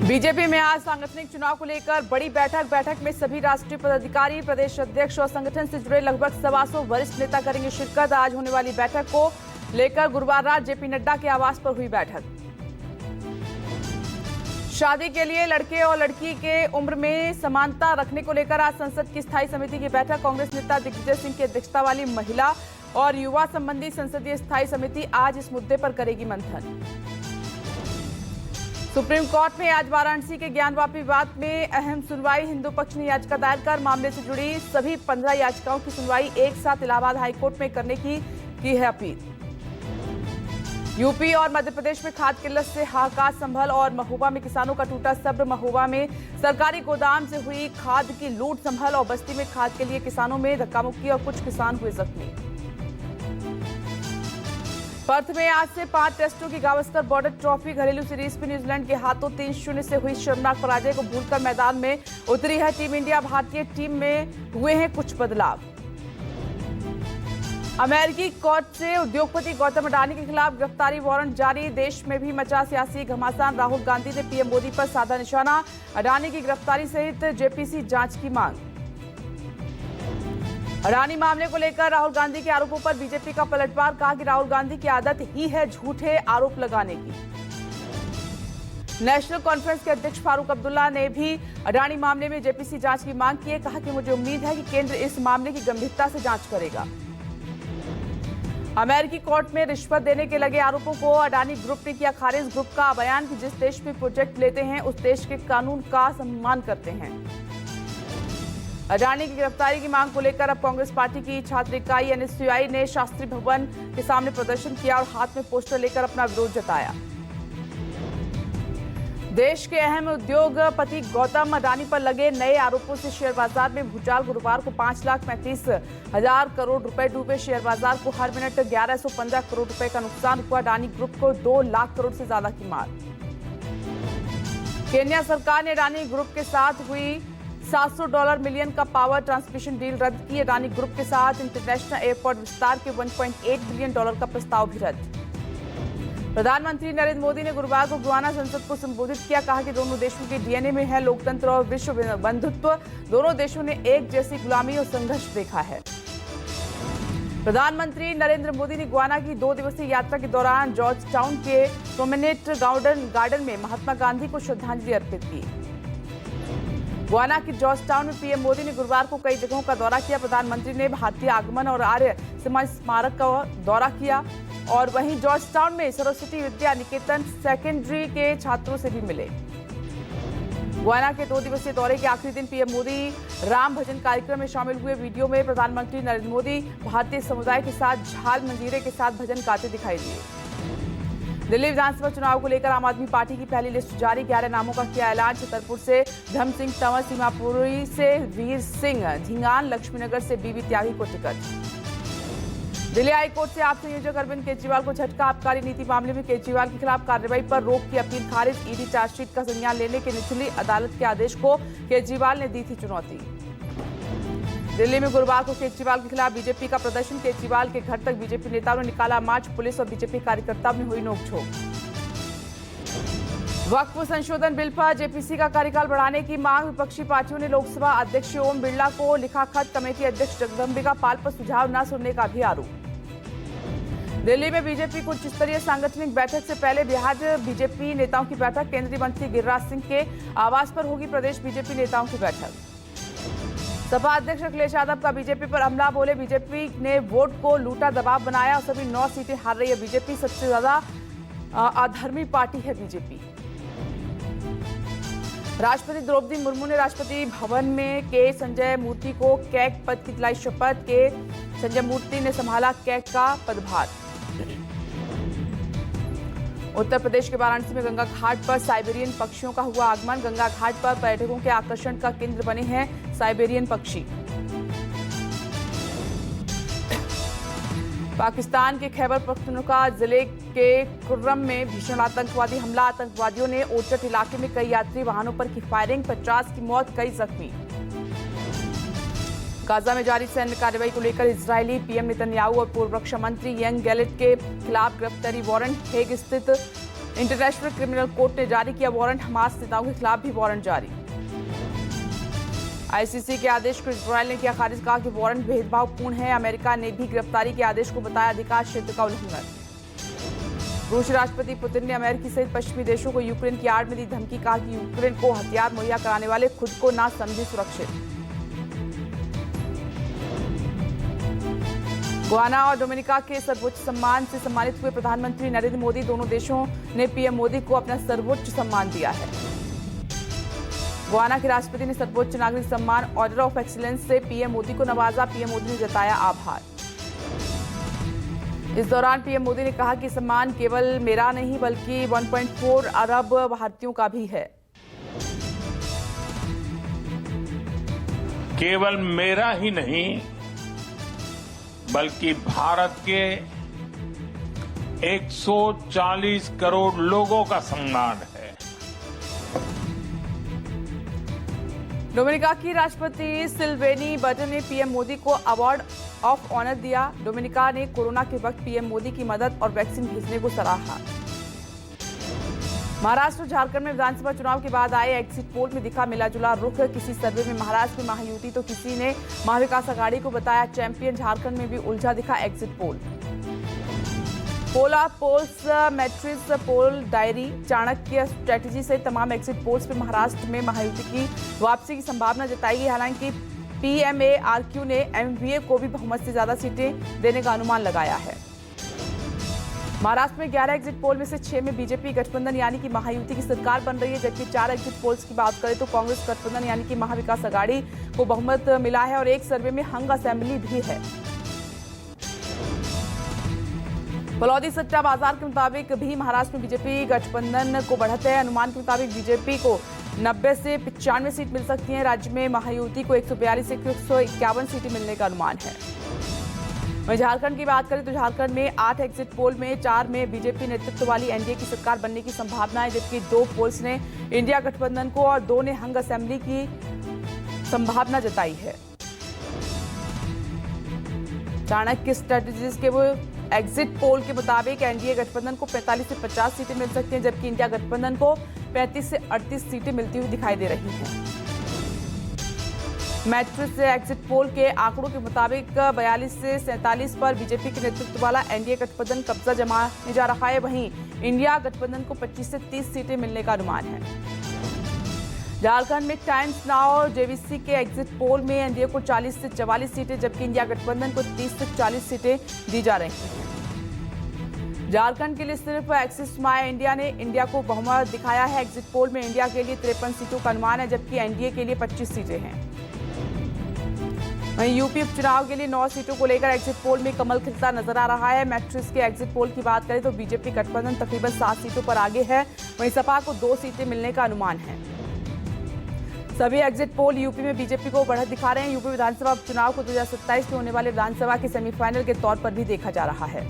BJP में आज सांगठनिक चुनाव को लेकर बड़ी बैठक में सभी राष्ट्रीय पदाधिकारी, प्रदेश अध्यक्ष और संगठन से जुड़े लगभग 125 वरिष्ठ नेता करेंगे शिरकत। आज होने वाली बैठक को लेकर गुरुवार रात जेपी नड्डा के आवास पर हुई बैठक। शादी के लिए लड़के और लड़की के उम्र में समानता रखने को लेकर आज संसद की स्थायी समिति की बैठक। कांग्रेस नेता दिग्विजय सिंह की अध्यक्षता वाली महिला और युवा संबंधी संसदीय स्थायी समिति आज इस मुद्दे पर करेगी मंथन। सुप्रीम कोर्ट में आज वाराणसी के ज्ञानवापी विवाद में अहम सुनवाई। हिंदू पक्ष ने याचिका दायर कर मामले से जुड़ी सभी 15 याचिकाओं की सुनवाई एक साथ इलाहाबाद हाईकोर्ट में करने की है अपील। यूपी और मध्य प्रदेश में खाद किल्लत से हाहाकार संभल और महोबा में किसानों का टूटा सब्र। महोबा में सरकारी गोदाम से हुई खाद की लूट संभल और बस्ती में खाद के लिए किसानों में धक्का-मुक्की और कुछ किसान हुए जख्मी। पर्थ में आज से 5 टेस्टों की गावस्कर बॉर्डर ट्रॉफी घरेलू सीरीज में न्यूजीलैंड के हाथों 3-0 से हुई शर्मनाक पराजय को भूलकर मैदान में उतरी है टीम इंडिया। भारतीय टीम में हुए हैं कुछ बदलाव। अमेरिकी कोर्ट से उद्योगपति गौतम अडानी के खिलाफ गिरफ्तारी वारंट जारी। देश में भी मचा सियासी घमासान। राहुल गांधी ने पीएम मोदी पर साधा निशाना। अडानी की गिरफ्तारी सहित जेपीसी जांच की मांग। अडानी मामले को लेकर राहुल गांधी के आरोपों पर बीजेपी का पलटवार। कहा कि राहुल गांधी की आदत ही है झूठे आरोप लगाने की। नेशनल कॉन्फ्रेंस के अध्यक्ष फारूक अब्दुल्ला ने भी अडानी मामले में जेपीसी जांच की मांग की है। कहा कि मुझे उम्मीद है कि केंद्र इस मामले की गंभीरता से जांच करेगा। अमेरिकी कोर्ट में रिश्वत देने के लगे आरोपों को अडानी ग्रुप ने किया खारिज। ग्रुप का बयान कि जिस देश में प्रोजेक्ट लेते हैं उस देश के कानून का सम्मान करते हैं। अडानी की गिरफ्तारी की मांग को लेकर अब कांग्रेस पार्टी की छात्र इकाई एनएसयूआई ने शास्त्री भवन के सामने प्रदर्शन किया और हाथ में पोस्टर लेकर अपना विरोध जताया। देश के अहम उद्योगपति गौतम अडानी पर लगे नए आरोपों से शेयर बाजार में भूचाल। गुरुवार को 5,35,000 करोड़ रुपए डूबे शेयर बाजार को। हर मिनट 1115 करोड़ रुपए का नुकसान हुआ। अडानी ग्रुप को 2 लाख करोड़ से ज्यादा की मार। केन्या सरकार ने अडानी ग्रुप के साथ हुई $700 मिलियन का पावर ट्रांसमिशन डील रद्द की। अडानी ग्रुप के साथ इंटरनेशनल एयरपोर्ट विस्तार के $1.8 बिलियन का प्रस्ताव भी रद्द। प्रधानमंत्री नरेंद्र मोदी ने गुरुवार को गुयाना संसद को संबोधित किया। कहा कि दोनों देशों के डीएनए में है लोकतंत्र और विश्व बंधुत्व। दोनों देशों ने एक जैसी गुलामी और संघर्ष देखा है। प्रधानमंत्री नरेंद्र मोदी ने गुयाना की 2 दिवसीय यात्रा के दौरान जॉर्ज टाउन के प्रोमेनेड गार्डन में महात्मा गांधी को श्रद्धांजलि अर्पित की। गुयाना की जॉर्ज टाउन में पीएम मोदी ने गुरुवार को कई जगहों का दौरा किया। प्रधानमंत्री ने भारतीय आगमन और आर्य समाज स्मारक का दौरा किया और वहीं जॉर्ज टाउन में सरस्वती विद्या निकेतन सेकेंडरी के छात्रों से भी मिले। गुयाना के 2 दिवसीय दौरे के आखिरी दिन पीएम मोदी राम भजन कार्यक्रम में शामिल हुए। वीडियो में प्रधानमंत्री नरेंद्र मोदी भारतीय समुदाय के साथ झाल मंजीरे के साथ भजन गाते दिखाई दिए। दिल्ली विधानसभा चुनाव को लेकर आम आदमी पार्टी की पहली लिस्ट जारी। 11 नामों का किया ऐलान। छतरपुर से धर्म सिंह तंवर, सीमापुरी से वीर सिंह झिंगान, लक्ष्मीनगर से बीबी त्यागी को टिकट। दिल्ली हाईकोर्ट से आप संयोजक अरविंद केजरीवाल को झटका। आबकारी नीति मामले में केजरीवाल के खिलाफ कार्रवाई पर रोक की अपील खारिज। ईडी चार्जशीट का संज्ञान लेने के निचली अदालत के आदेश को केजरीवाल ने दी थी चुनौती। दिल्ली में गुरुवार को केजरीवाल के खिलाफ बीजेपी का प्रदर्शन। केजरीवाल के घर तक बीजेपी नेताओं ने निकाला मार्च। पुलिस और बीजेपी कार्यकर्ताओं में हुई नोकझोंक। वक्फ संशोधन बिल पर जेपीसी का कार्यकाल बढ़ाने की मांग। विपक्षी पार्टियों ने लोकसभा अध्यक्ष ओम बिरला को लिखा खत। कमेटी अध्यक्ष जगदंबिका पाल पर सुझाव न सुनने का भी आरोप। दिल्ली में बीजेपी की उच्च स्तरीय सांगठनिक बैठक से पहले बिहार बीजेपी नेताओं की बैठक। केंद्रीय मंत्री गिरिराज सिंह के आवास पर होगी प्रदेश बीजेपी नेताओं की बैठक। सपा अध्यक्ष अखिलेश यादव का बीजेपी पर हमला। बोले बीजेपी ने वोट को लूटा, दबाव बनाया और सभी 9 सीटें हार रही है बीजेपी। सबसे ज्यादा अधर्मी पार्टी है बीजेपी। राष्ट्रपति द्रौपदी मुर्मू ने राष्ट्रपति भवन में के संजय मूर्ति को कैग पद की दिलाई शपथ। के संजय मूर्ति ने संभाला कैग का पदभार। उत्तर प्रदेश के वाराणसी में गंगा घाट पर साइबेरियन पक्षियों का हुआ आगमन। गंगा घाट पर पर्यटकों के आकर्षण का केंद्र बने हैं साइबेरियन पक्षी। पाकिस्तान के खैबर पख्तूनख्वा जिले के कुर्रम में भीषण आतंकवादी हमला। आतंकवादियों ने ओचट इलाके में कई यात्री वाहनों पर की फायरिंग। 50 की मौत, कई जख्मी। गाजा में जारी सैन्य कार्रवाई को लेकर इजरायली पीएम नेतन्याहू और पूर्व रक्षा मंत्री यंग गैलेट के खिलाफ गिरफ्तारी वारंट। हेग स्थित इंटरनेशनल क्रिमिनल कोर्ट ने जारी किया वारंट, हमास नेताओं के खिलाफ भी वारंट जारी। आईसीसी के आदेश को इजरायल ने किया खारिज, कहा कि वारंट भेदभावपूर्ण है। अमेरिका ने भी गिरफ्तारी के आदेश को बताया अधिकार क्षेत्र का उल्लंघन। रूसी राष्ट्रपति पुतिन ने अमेरिकी सहित पश्चिमी देशों को यूक्रेन की आड़ में दी धमकी, कहा कि यूक्रेन को हथियार मुहैया कराने वाले खुद को ना समझे सुरक्षित। गुयाना और डोमिनिका के सर्वोच्च सम्मान से सम्मानित हुए प्रधानमंत्री नरेंद्र मोदी। दोनों देशों ने पीएम मोदी को अपना सर्वोच्च सम्मान दिया है। गुयाना के राष्ट्रपति ने सर्वोच्च नागरिक सम्मान ऑर्डर ऑफ एक्सीलेंस से पीएम मोदी को नवाजा। पीएम मोदी ने जताया आभार। इस दौरान पीएम मोदी ने कहा कि सम्मान केवल मेरा नहीं बल्कि 1.4 अरब भारतीयों का भी है। केवल मेरा ही नहीं बल्कि भारत के 140 करोड़ लोगों का सम्मान है। डोमिनिका की राष्ट्रपति सिल्वेनी बर्टन ने पीएम मोदी को अवार्ड ऑफ ऑनर दिया। डोमिनिका ने कोरोना के वक्त पीएम मोदी की मदद और वैक्सीन भेजने को सराहा। महाराष्ट्र और झारखंड में विधानसभा चुनाव के बाद आए एग्जिट पोल में दिखा मिला जुला रुख। किसी सर्वे में महाराष्ट्र में महायुति तो किसी ने महाविकास आघाड़ी को बताया चैंपियन। झारखंड में भी उलझा दिखा एग्जिट पोल। पोला पोल्स, मैट्रिक्स पोल, डायरी, चाणक्य स्ट्रेटेजी से तमाम एग्जिट पोल्स पे महाराष्ट्र में महायुति की वापसी की संभावना जताई गई। हालांकि पीएमएआरक्यू ने एमवीए को भी बहुमत से ज्यादा सीटें देने का अनुमान लगाया है। महाराष्ट्र में 11 एग्जिट पोल में से 6 में बीजेपी गठबंधन यानी कि महायुति की सरकार बन रही है, जबकि 4 एग्जिट पोल्स की बात करें तो कांग्रेस गठबंधन यानी कि महाविकास आघाड़ी को बहुमत मिला है और एक सर्वे में हंग असेंबली भी है। फलौदी सट्टा बाजार के मुताबिक भी महाराष्ट्र में बीजेपी गठबंधन को बढ़त है। अनुमान के मुताबिक बीजेपी को 90 से 95 सीट मिल सकती हैं। राज्य में महायुति को 142 से 151 सीटें मिलने का अनुमान है। वहीं झारखंड की बात करें तो झारखंड में 8 एग्जिट पोल में 4 में बीजेपी नेतृत्व वाली एनडीए की सरकार बनने की संभावना है, जबकि 2 पोल्स ने इंडिया गठबंधन को और 2 ने हंग असेंबली की संभावना जताई है। चाणक्य स्ट्रेटेजीज के वो एग्जिट पोल के मुताबिक एनडीए गठबंधन को 45 से 50 सीटें मिल सकती हैं, जबकि इंडिया गठबंधन को 35 से 38 सीटें मिलती हुई दिखाई दे रही हैं। मैट्रिक्स एग्जिट पोल के आंकड़ों के मुताबिक 42 से 47 पर बीजेपी के नेतृत्व वाला एनडीए गठबंधन कब्जा जमाने जा रहा है। वहीं इंडिया गठबंधन को 25 से 30 सीटें मिलने का अनुमान है। झारखंड में टाइम्स नाउ और जेवीसी के एग्जिट पोल में एनडीए को 40 से 44 सीटें, जबकि इंडिया गठबंधन को 30 से 40 सीटें दी जा रही हैं। झारखंड के लिए सिर्फ एक्सिस माय इंडिया ने इंडिया को बहुमत दिखाया है। एग्जिट पोल में इंडिया के लिए 53 सीटों का अनुमान है, जबकि एनडीए के लिए 25 सीटें हैं। वहीं यूपी उपचुनाव के लिए 9 सीटों को लेकर एग्जिट पोल में कमल खिलता नजर आ रहा है। मैट्रिक्स के एग्जिट पोल की बात करें तो बीजेपी गठबंधन तकरीबन 7 सीटों पर आगे है। वहीं सपा को 2 सीटें मिलने का अनुमान है। सभी एग्जिट पोल यूपी में बीजेपी को बढ़त दिखा रहे हैं। यूपी विधानसभा उपचुनाव को 2027 में होने वाले विधानसभा के सेमीफाइनल के तौर पर भी देखा जा रहा है।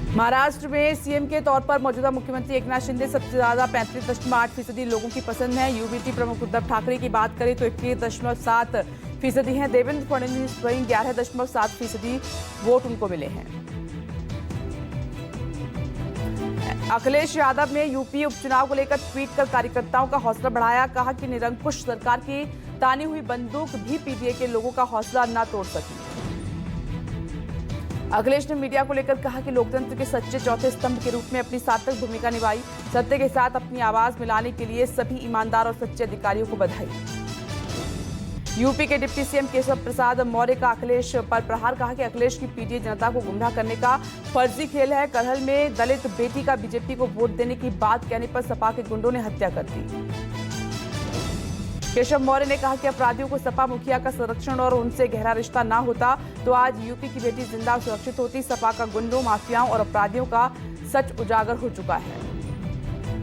महाराष्ट्र में सीएम के तौर पर मौजूदा मुख्यमंत्री एकनाथ शिंदे सबसे ज्यादा 35.8% लोगों की पसंद है। यूबीटी प्रमुख उद्धव ठाकरे की बात करें तो 21.7% हैं। देवेंद्र फडणवीस वहीं 11.7% वोट उनको मिले हैं। अखिलेश यादव ने यूपी उपचुनाव को लेकर ट्वीट कर कार्यकर्ताओं का हौसला बढ़ाया। कहा कि निरंकुश सरकार की तानी हुई बंदूक भी पीडीए के लोगों का हौसला न तोड़ सकी। अखिलेश ने मीडिया को लेकर कहा कि लोकतंत्र के सच्चे चौथे स्तंभ के रूप में अपनी सार्थक भूमिका निभाई। सत्य के साथ अपनी आवाज मिलाने के लिए सभी ईमानदार और सच्चे अधिकारियों को बधाई। यूपी के डिप्टी सीएम केशव प्रसाद मौर्य का अखिलेश पर प्रहार। कहा कि अखिलेश की पीडीए जनता को गुमराह करने का फर्जी खेल है। करहल में दलित बेटी का बीजेपी को वोट देने की बात कहने पर सपा के गुंडों ने हत्या कर दी। केशव मौर्य ने कहा कि अपराधियों को सपा मुखिया का संरक्षण और उनसे गहरा रिश्ता ना होता तो आज यूपी की बेटी जिंदा और सुरक्षित होती। सपा का गुंडों, माफियाओं और अपराधियों का सच उजागर हो चुका है।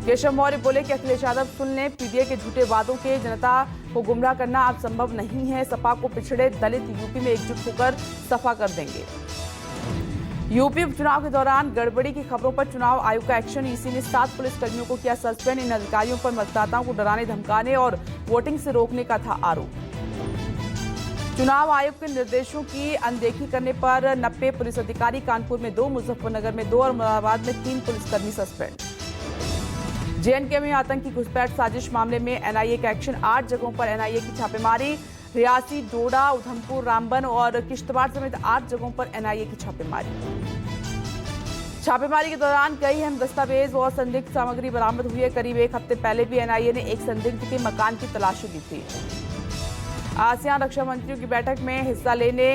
केशव मौर्य बोले कि अखिलेश यादव सुन लें, पीडीए के झूठे वादों के जनता को गुमराह करना अब संभव नहीं है। सपा को पिछड़े दलित यूपी में एकजुट होकर सफा कर देंगे। यूपी उपचुनाव के दौरान गड़बड़ी की खबरों पर चुनाव आयोग का एक्शन। ईसी ने 7 पुलिसकर्मियों को किया सस्पेंड। इन अधिकारियों पर मतदाताओं को डराने धमकाने और वोटिंग से रोकने का था आरोप। चुनाव आयोग के निर्देशों की अनदेखी करने पर 90 पुलिस अधिकारी, कानपुर में 2, मुजफ्फरनगर में 2 और मुरादाबाद में 3 पुलिसकर्मी सस्पेंड। जेएनके में आतंकी घुसपैठ साजिश मामले में एनआईए का एक्शन, 8 जगहों पर एनआईए की छापेमारी। रियासी, डोडा, उधमपुर, रामबन और किश्तवाड़ समेत 8 जगहों पर एनआईए की छापेमारी। छापेमारी के दौरान कई अहम दस्तावेज और संदिग्ध सामग्री बरामद हुई है। करीब 1 हफ्ते पहले भी एनआईए ने एक संदिग्ध के मकान की तलाशी ली थी। आसियान रक्षा मंत्रियों की बैठक में हिस्सा लेने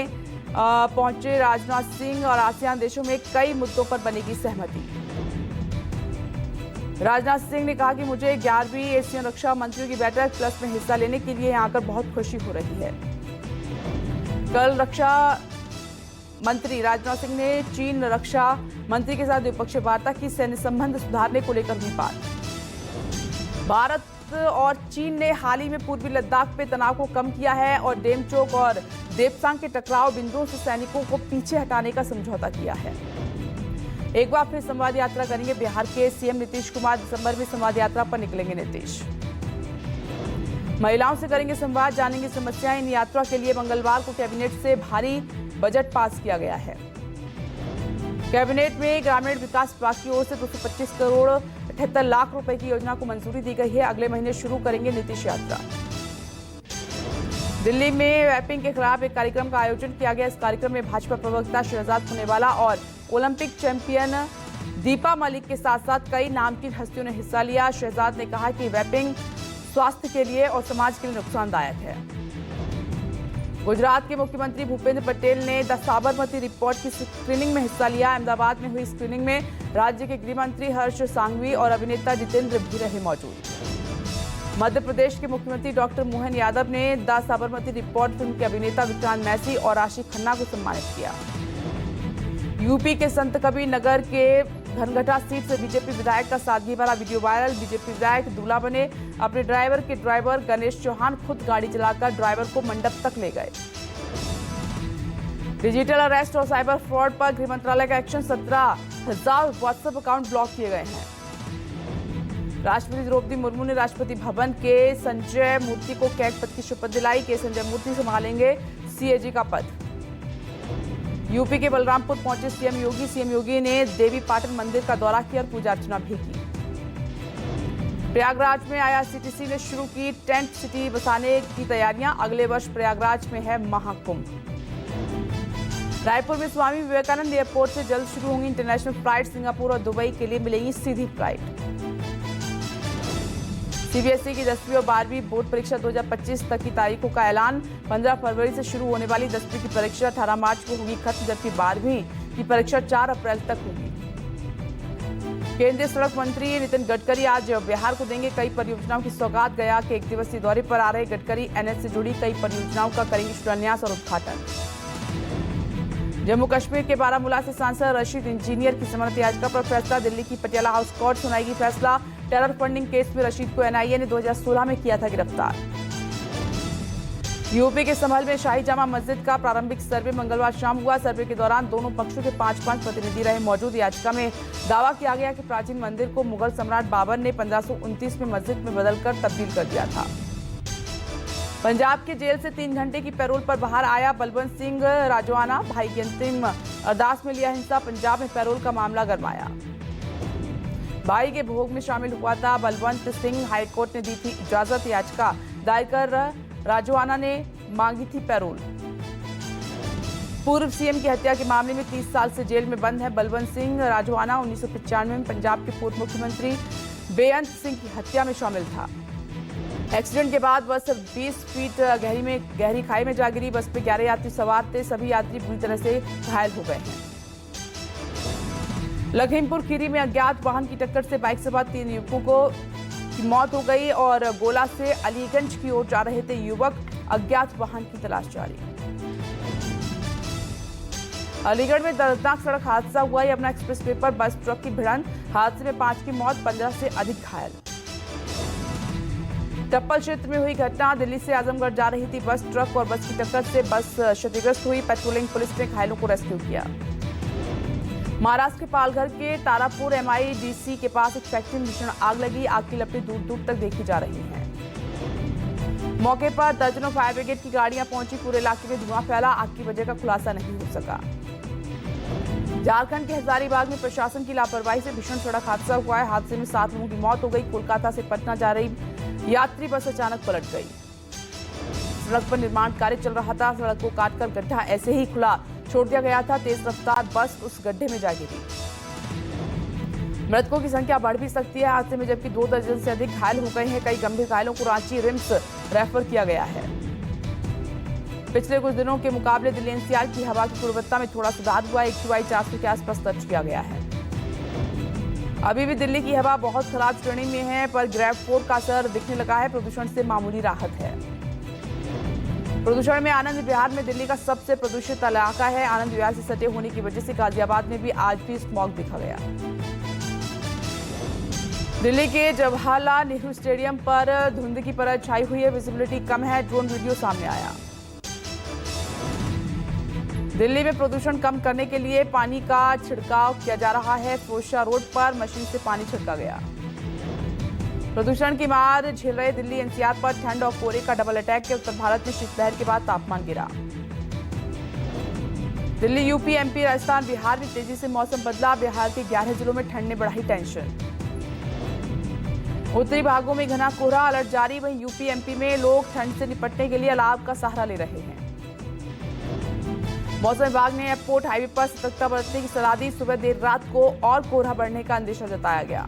पहुंचे राजनाथ सिंह और आसियान देशों में कई मुद्दों पर बनेगी सहमति। राजनाथ सिंह ने कहा कि मुझे 11वीं एशियन रक्षा मंत्रियों की बैठक प्लस में हिस्सा लेने के लिए यहाँ आकर बहुत खुशी हो रही है। कल रक्षा मंत्री राजनाथ सिंह ने चीन रक्षा मंत्री के साथ द्विपक्षीय वार्ता की। सैन्य संबंध सुधारने को लेकर हुई बात। भारत और चीन ने हाल ही में पूर्वी लद्दाख पे तनाव को कम किया है और डेमचोक और देपसांग के टकराव बिंदुओं से सैनिकों को पीछे हटाने का समझौता किया है। एक बार फिर संवाद यात्रा करेंगे बिहार के सीएम नीतीश कुमार। दिसंबर में संवाद यात्रा पर निकलेंगे नीतीश। महिलाओं से करेंगे संवाद, जानेंगे समस्याएं। इन यात्रा के लिए मंगलवार को कैबिनेट से भारी बजट पास किया गया है। कैबिनेट में ग्रामीण विकास विभाग की ओर से 225 करोड़ 78 लाख रुपए की योजना को मंजूरी दी गई है। अगले महीने शुरू करेंगे नीतीश यात्रा। दिल्ली में वैपिंग के खिलाफ एक कार्यक्रम का आयोजन किया गया। इस कार्यक्रम में भाजपा प्रवक्ता शहजाद पुनेवाला और ओलंपिक चैंपियन दीपा मलिक के साथ साथ कई नामचीन हस्तियों ने हिस्सा लिया। शहजाद ने कहा कि वैपिंग स्वास्थ्य के लिए और समाज के लिए नुकसानदायक है। गुजरात के मुख्यमंत्री भूपेंद्र पटेल ने द साबरमती रिपोर्ट की स्क्रीनिंग में हिस्सा लिया। अहमदाबाद में हुई स्क्रीनिंग में राज्य के गृह मंत्री हर्ष सांघवी और अभिनेता जितेंद्र भी रहे मौजूद। मध्य प्रदेश के मुख्यमंत्री डॉक्टर मोहन यादव ने द साबरमती रिपोर्ट फिल्म के अभिनेता विक्रांत मैसी और राशि खन्ना को सम्मानित किया। यूपी के संत कबीर नगर के घनघटा सीट से बीजेपी विधायक का सादगी भरा वीडियो वायरल। बीजेपी विधायक दूल्हा बने। अपने ड्राइवर के ड्राइवर गणेश चौहान खुद गाड़ी चलाकर ड्राइवर को मंडप तक ले गए। डिजिटल अरेस्ट और साइबर फ्रॉड पर गृह मंत्रालय का एक्शन। 17,000 व्हाट्सएप अकाउंट ब्लॉक किए गए हैं। राष्ट्रपति द्रौपदी मुर्मू ने राष्ट्रपति भवन के संजय मूर्ति को कैग पद की शपथ दिलाई। के संजय मूर्ति संभालेंगे सीएजी का पद। यूपी के बलरामपुर पहुंचे सीएम योगी। सीएम योगी ने देवी पाटन मंदिर का दौरा किया और पूजा अर्चना भी की। प्रयागराज में आईआरसीटीसी ने शुरू की टेंट सिटी बसाने की तैयारियां। अगले वर्ष प्रयागराज में है महाकुंभ। रायपुर में स्वामी विवेकानंद एयरपोर्ट से जल्द शुरू होंगी इंटरनेशनल फ्लाइट। सिंगापुर और दुबई के लिए मिलेगी सीधी फ्लाइट। सीबीएसई की 10वीं और 12वीं बोर्ड परीक्षा 2025 तक की तारीखों का ऐलान। 15 फरवरी से शुरू होने वाली 10वीं की परीक्षा 18 मार्च को होगी खत्म, जबकि 12वीं की परीक्षा 4 अप्रैल तक होगी। केंद्रीय सड़क मंत्री नितिन गडकरी आज बिहार को देंगे कई परियोजनाओं की सौगात। गया के 1 दिवसीय दौरे पर आ रहे गडकरी एनएच से जुड़ी कई परियोजनाओं का करेंगे शिलान्यास और उद्घाटन। जम्मू कश्मीर के बारामूला से सांसद रशीद इंजीनियर की जमानत याचिका पर फैसला। दिल्ली की पटियाला हाउस कोर्ट सुनाएगी फैसला। टेरर फंडिंग केस में रशीद को एनआईए ने 2016 में किया था गिरफ्तार। यूपी के संभल में शाही जामा मस्जिद का प्रारंभिक सर्वे मंगलवार शाम हुआ। सर्वे के दौरान दोनों पक्षों के 5-5 प्रतिनिधि रहे मौजूद। याचिका में दावा किया गया कि प्राचीन मंदिर को मुगल सम्राट बाबर ने 1529 में मस्जिद में बदलकर तब्दील कर दिया था। पंजाब के जेल से 3 घंटे की पैरोल पर बाहर आया बलवंत सिंह राजवाना। भाई की अंतिम अरदास में लिया हिस्सा। पंजाब में पैरोल का मामला गरमाया। भाई के भोग में शामिल हुआ था बलवंत सिंह। हाईकोर्ट ने दी थी इजाजत। याचिका दायर कर राजवाना ने मांगी थी पैरोल। पूर्व सीएम की हत्या के मामले में 30 साल से जेल में बंद है बलवंत सिंह राजवाना। 1995 में पंजाब के पूर्व मुख्यमंत्री बेअंत सिंह की हत्या में शामिल था। एक्सीडेंट के बाद बस 20 फीट गहरी खाई में जा गिरी। बस पे 11 यात्री सवार थे। सभी यात्री बुरी तरह से घायल हो गए हैं। लखीमपुर खीरी में अज्ञात वाहन की टक्कर से बाइक सवार 3 युवकों की मौत हो गई और गोला से अलीगंज की ओर जा रहे थे युवक। अज्ञात वाहन की तलाश जारी। अलीगढ़ में दर्दनाक सड़क हादसा हुआ। यमुना एक्सप्रेस वे पर बस ट्रक की भिड़ंत। हादसे में 5 की मौत, 15 से अधिक घायल। टप्पल क्षेत्र में हुई घटना। दिल्ली से आजमगढ़ जा रही थी बस। ट्रक और बस की टक्कर से बस क्षतिग्रस्त हुई। पेट्रोलिंग पुलिस ने घायलों को रेस्क्यू किया। महाराष्ट्र के पालघर के तारापुर एमआईडीसी के पास एक फैक्ट्री में भीषण आग लगी। आग की लपटें दूर दूर तक देखी जा रही हैं। मौके पर दर्जनों फायर ब्रिगेड की गाड़ियां पहुंची। पूरे इलाके में धुआं फैला। आग की वजह का खुलासा नहीं हो सका। झारखंड के हजारीबाग में प्रशासन की लापरवाही से भीषण सड़क हादसा हुआ है। हादसे में 7 लोगों की मौत हो गई। कोलकाता से पटना जा रही यात्री बस अचानक पलट गई। सड़क पर निर्माण कार्य चल रहा था। सड़क को काटकर गड्ढा ऐसे ही खुला छोड़ दिया गया था। तेज रफ्तार बस उस गड्ढे में जा गिरी। मृतकों की संख्या बढ़ भी सकती है हादसे में, जबकि 2 दर्जन से अधिक घायल हो गए हैं। कई गंभीर घायलों को रांची रिम्स रेफर किया गया है। पिछले कुछ दिनों के मुकाबले दिल्ली एनसीआर की हवा की गुणवत्ता में थोड़ा सुधार हुआ। AQI 400 के आसपास दर्ज किया गया है। अभी भी दिल्ली की हवा बहुत खराब श्रेणी में है, पर ग्रेड 4 का असर दिखने लगा है। प्रदूषण से मामूली राहत है। प्रदूषण में आनंद विहार में दिल्ली का सबसे प्रदूषित इलाका है। आनंद विहार से सटे होने की वजह से गाजियाबाद में भी आज भी स्मॉग दिखा गया। दिल्ली के जवाहरलाल नेहरू स्टेडियम पर धुंध की परत छाई हुई है। विजिबिलिटी कम है। ड्रोन वीडियो सामने आया। दिल्ली में प्रदूषण कम करने के लिए पानी का छिड़काव किया जा रहा है। फिरोजशाह रोड पर मशीन से पानी छिड़का गया। प्रदूषण की मार झेल रहे दिल्ली एनसीआर पर ठंड और कोहरे का डबल अटैक के उत्तर भारत में शीतलहर के बाद तापमान गिरा। दिल्ली, यूपी, एमपी, राजस्थान, बिहार में तेजी से मौसम बदला। बिहार के 11 जिलों में ठंड ने बढ़ाई टेंशन। उत्तरी भागों में घना कोहरा, अलर्ट जारी। वहीं यूपी, एमपी में लोग ठंड से निपटने के लिए अलाव का सहारा ले रहे हैं। मौसम विभाग ने एयरपोर्ट हाईवे पर सतर्कता बरतने की सलाह दी। सुबह देर रात को और कोहरा बढ़ने का अंदेशा जताया गया।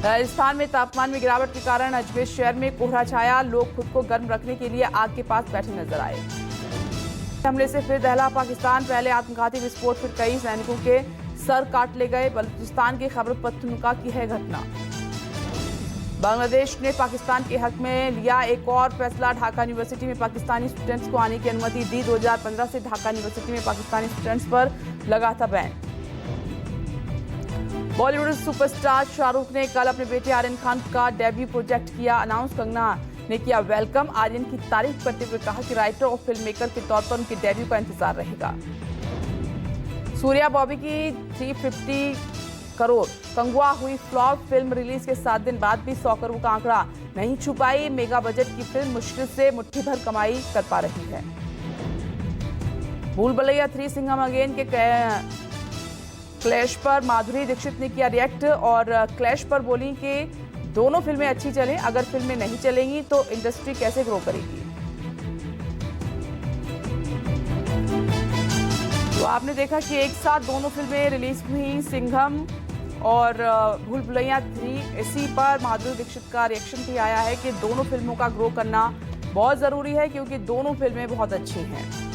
राजस्थान में तापमान में गिरावट के कारण अजमेर शहर में कोहरा छाया। लोग खुद को गर्म रखने के लिए आग के पास बैठे नजर आए। हमले से फिर दहला पाकिस्तान। पहले आत्मघाती विस्फोट, फिर कई सैनिकों के सर काट ले गए। बलूचिस्तान के खैबर पख्तूनख्वा की है घटना। बांग्लादेश ने पाकिस्तान के हक में लिया एक और फैसला। ढाका यूनिवर्सिटी में पाकिस्तानी स्टूडेंट्स को आने की अनुमति दी। 2015 से ढाका यूनिवर्सिटी में पाकिस्तानी स्टूडेंट्स पर लगा था बैन। बॉलीवुड सुपरस्टार शाहरुख ने कल अपने बेटे आर्यन खान का डेब्यू प्रोजेक्ट किया अनाउंस। कंगना ने किया वेलकम। आर्यन की तारीफ करते हुए कहा कि राइटर और फिल्म मेकर के तौर पर उनके डेब्यू का इंतजार रहेगा। सूर्या बॉबी की 350 करोड़ कंगुआ हुई फ्लॉप। फिल्म रिलीज के 7 दिन बाद भी 100 करोड़ का आंकड़ा नहीं छू पाई। मेगा बजट की फिल्म मुश्किल से मुट्ठी भर कमाई कर पा रही है। भूल भुलैया 3 सिंघम अगेन के क्लैश पर माधुरी दीक्षित ने किया रिएक्ट और क्लैश पर बोली कि दोनों फिल्में अच्छी चलें, अगर फिल्में नहीं चलेंगी तो इंडस्ट्री कैसे ग्रो करेगी। तो आपने देखा कि एक साथ दोनों फिल्में रिलीज हुई, सिंघम और भूल भुलैया 3। इसी पर माधुरी दीक्षित का रिएक्शन भी आया है कि दोनों फिल्मों का ग्रो करना बहुत ज़रूरी है, क्योंकि दोनों फिल्में बहुत अच्छी हैं।